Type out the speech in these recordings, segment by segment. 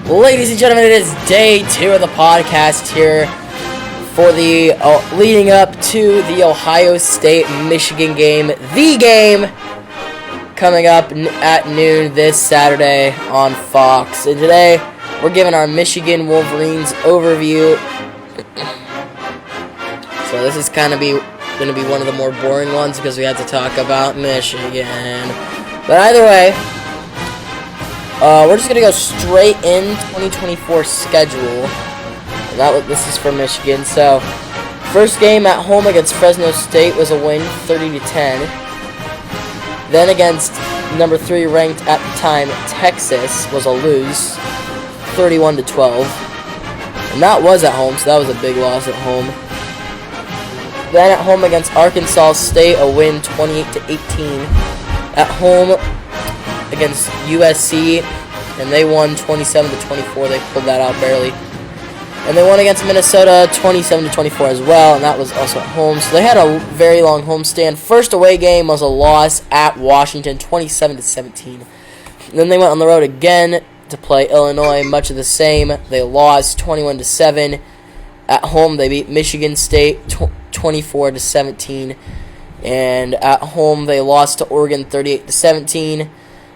Ladies and gentlemen, it is day 2 of the podcast here for the leading up to the Ohio State-Michigan game. The game coming up at noon this Saturday on Fox. And today, we're giving our Michigan Wolverines overview. So this is going to be one of the more boring ones because we have to talk about Michigan. But either way, we're just going to go straight in 2024 schedule. And this is for Michigan. So, first game at home against Fresno State was a win, 30-10. Then against number 3 ranked at the time, Texas, was a lose, 31-12. And that was at home, so that was a big loss at home. Then at home against Arkansas State, a win, 28-18. At home against USC, and they won 27-24. They pulled that out barely. And they won against Minnesota 27-24 as well, and that was also at home. So they had a very long homestand. First away game was a loss at Washington, 27-17. Then they went on the road again to play Illinois, much of the same. They lost 21-7. At home, they beat Michigan State 24-17. And at home, they lost to Oregon 38-17.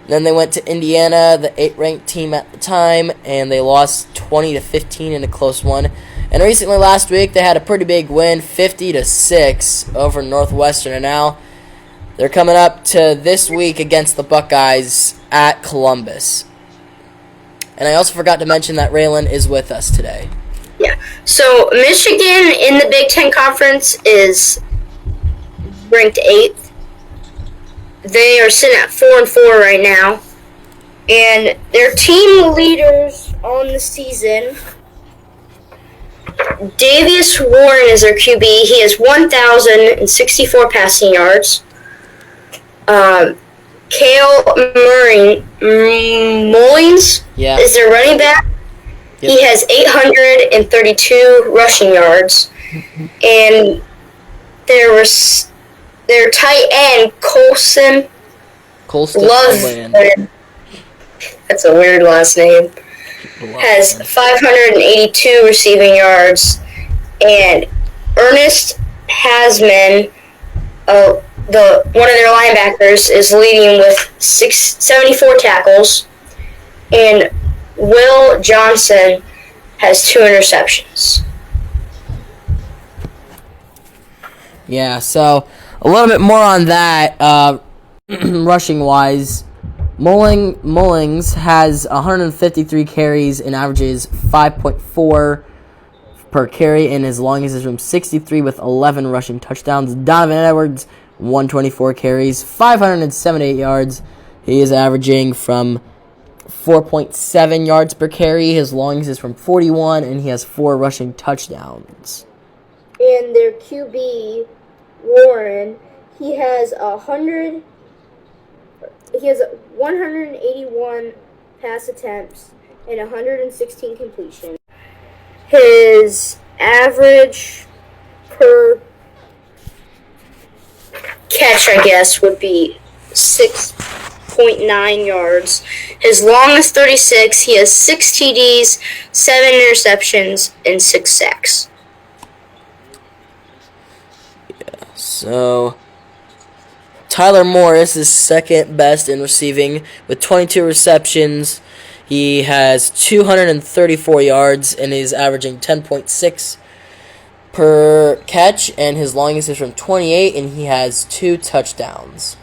Then they went to Indiana, the 8th-ranked team at the time, and they lost 20-15 in a close one. And recently, last week, they had a pretty big win, 50-6 over Northwestern. And now they're coming up to this week against the Buckeyes at Columbus. And I also forgot to mention that Raylan is with us today. Yeah. So Michigan in the Big Ten Conference is ranked 8th. They are sitting at 4-4 right now. And their team leaders on the season, Davius Warren is their QB. He has 1,064 passing yards. Kale Mullins is their running back. Yep. He has 832 rushing yards. And their tight end, Colston Loveland, that's a weird last name, has 582 receiving yards. And Ernest Hasman, one of their linebackers, is leading with 74 tackles. And Will Johnson has 2 interceptions. Yeah, so a little bit more on that, rushing-wise. Mullings has 153 carries and averages 5.4 per carry, and his longest is from 63 with 11 rushing touchdowns. Donovan Edwards, 124 carries, 578 yards. He is averaging from 4.7 yards per carry. His longest is from 41, and he has 4 rushing touchdowns. And their QB, Warren, he has 181 pass attempts and 116 completions. His average per catch, I guess, would be 6.9 yards. His longest 36. He has 6 TDs, 7 interceptions, and 6 sacks. So, Tyler Morris is second best in receiving with 22 receptions. He has 234 yards and is averaging 10.6 per catch, and his longest is from 28, and he has 2 touchdowns.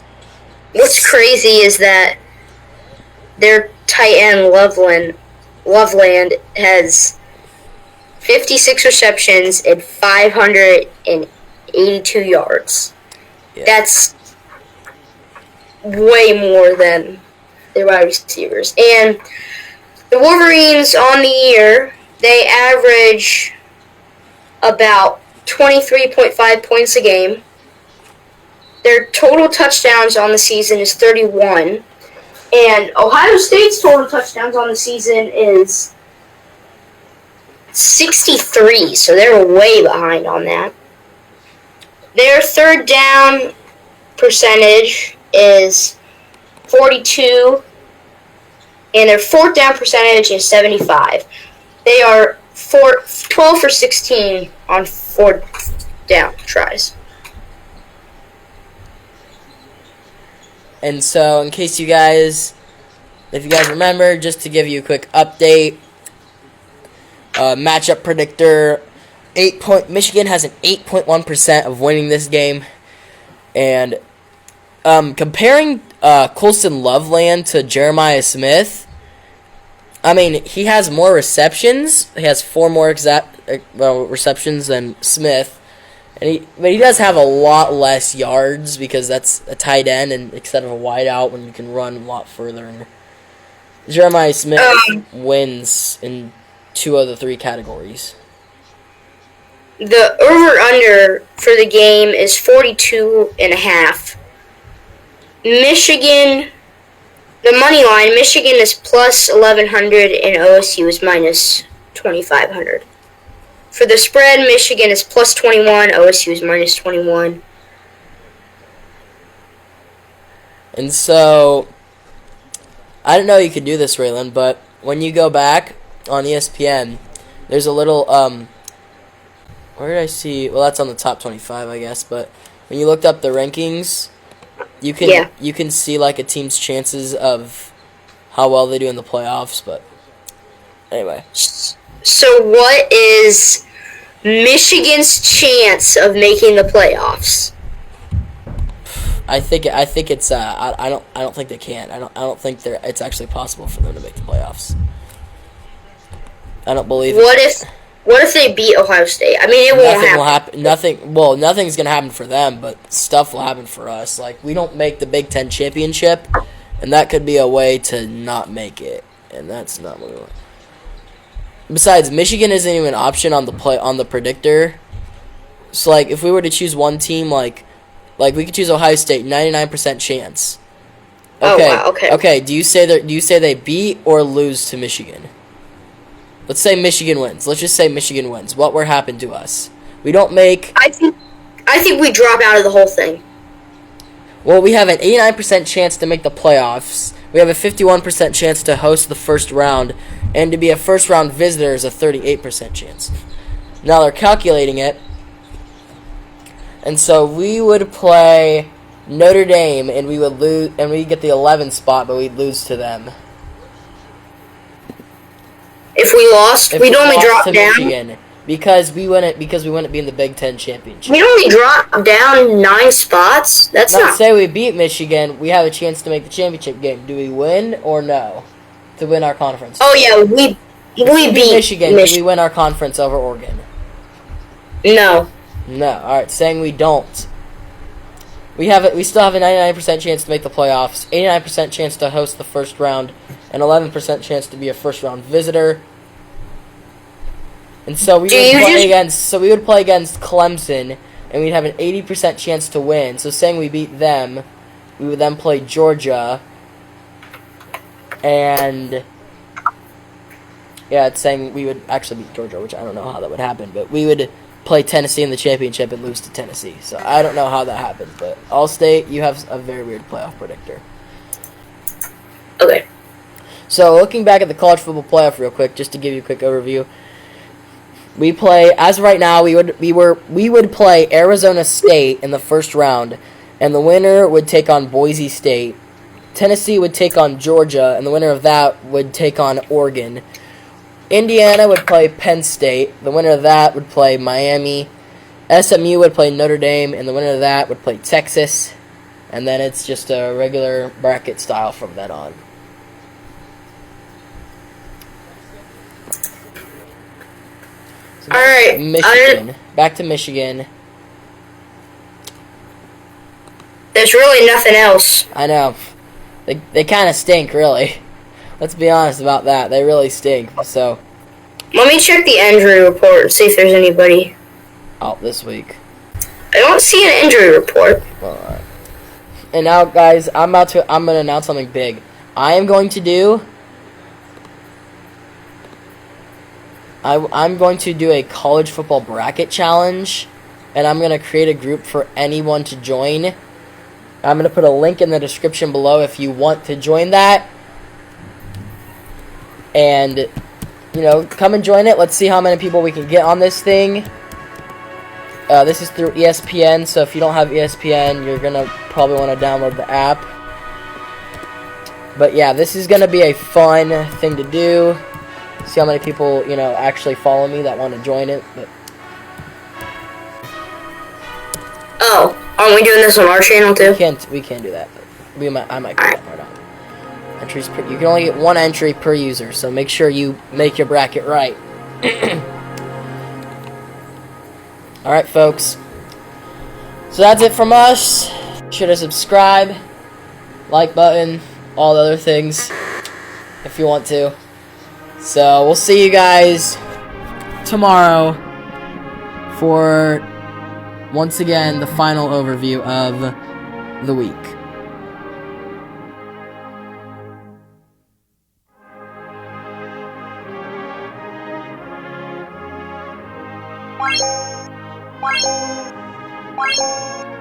What's crazy is that their tight end, Loveland, has 56 receptions and 582 yards. Yeah. That's way more than their wide receivers. And the Wolverines on the year, they average about 23.5 points a game. Their total touchdowns on the season is 31. And Ohio State's total touchdowns on the season is 63, so they're way behind on that. Their third down percentage is 42, and their fourth down percentage is 75. They are 12 for 16 on fourth down tries. And so, in case if you guys remember, just to give you a quick update, matchup predictor, Michigan has an 8.1% of winning this game. And comparing Colston Loveland to Jeremiah Smith, I mean, he has more receptions. He has 4 more receptions than Smith. But he does have a lot less yards because that's a tight end and instead of a wide out when you can run a lot further. And Jeremiah Smith wins in 2 of the 3 categories. The over-under for the game is 42.5. Michigan, the money line, Michigan is plus 1,100 and OSU is minus 2,500. For the spread, Michigan is plus 21, OSU is minus 21. And so, I didn't know you could do this, Raylan, but when you go back on ESPN, there's a little, where did I see? Well, that's on the top 25, I guess, but when you looked up the rankings, you can see, like, a team's chances of how well they do in the playoffs, but anyway. So what is Michigan's chance of making the playoffs? I think it's I don't think they can. I don't think it's actually possible for them to make the playoffs. I don't believe What if they beat Ohio State? I mean, nothing will happen. Nothing's gonna happen for them, but stuff will happen for us. Like, we don't make the Big Ten championship, and that could be a way to not make it, and that's not what we want. Besides, Michigan isn't even an option on the predictor. So, like, if we were to choose one team, like we could choose Ohio State, 99% chance. Okay. Oh, wow, okay. Okay. Do you say they beat or lose to Michigan? Let's say Michigan wins. Let's just say Michigan wins. What would happen to us? We don't make. I think we drop out of the whole thing. Well, we have an 89% chance to make the playoffs. We have a 51% chance to host the first round, and to be a first round visitor is a 38% chance. Now they're calculating it. And so we would play Notre Dame, and we would lose, and we get the 11th spot, but we'd lose to them. If we lost, we'd only drop to down. Michigan, because we wouldn't be in the Big Ten championship. We'd only drop down 9 spots. That's not. Say we beat Michigan, we have a chance to make the championship game. Do we win or no to win our conference? Oh yeah, we beat Michigan. Do we win our conference over Oregon? No. No. All right, saying we don't. We still have a 99% chance to make the playoffs, 89% chance to host the first round, and 11% chance to be a first round visitor. And so we would play against Clemson, and we'd have an 80% chance to win. So saying we beat them, we would then play Georgia, and it's saying we would actually beat Georgia, which I don't know how that would happen, but we would play Tennessee in the championship and lose to Tennessee. So I don't know how that happens, but All-State, you have a very weird playoff predictor. Okay. So looking back at the college football playoff real quick, just to give you a quick overview, we play, as of right now, we would play Arizona State in the first round, and the winner would take on Boise State. Tennessee would take on Georgia, and the winner of that would take on Oregon. Indiana would play Penn State. The winner of that would play Miami. SMU would play Notre Dame, and the winner of that would play Texas. And then it's just a regular bracket style from then on. All right. Michigan. Back to Michigan. There's really nothing else. I know. They kind of stink, really. Let's be honest about that. They really stink. So, let me check the injury report and see if there's anybody out this week. I don't see an injury report. All right. And now, guys, I'm going to announce something big. I'm going to do a college football bracket challenge, and I'm going to create a group for anyone to join. I'm going to put a link in the description below if you want to join that. And, you know, come and join it. Let's see how many people we can get on this thing. This is through ESPN, so if you don't have ESPN, you're going to probably want to download the app. But yeah, this is going to be a fun thing to do. See how many people, you know, actually follow me that want to join it. But Oh, aren't we doing this on our channel too? we can't do that. But I might get that part on. Entries per, you can only get one entry per user, so make sure you make your bracket right. Alright, folks. So that's it from us. Be sure to subscribe, like button, all the other things, if you want to. So, we'll see you guys tomorrow for, once again, the final overview of the week. What?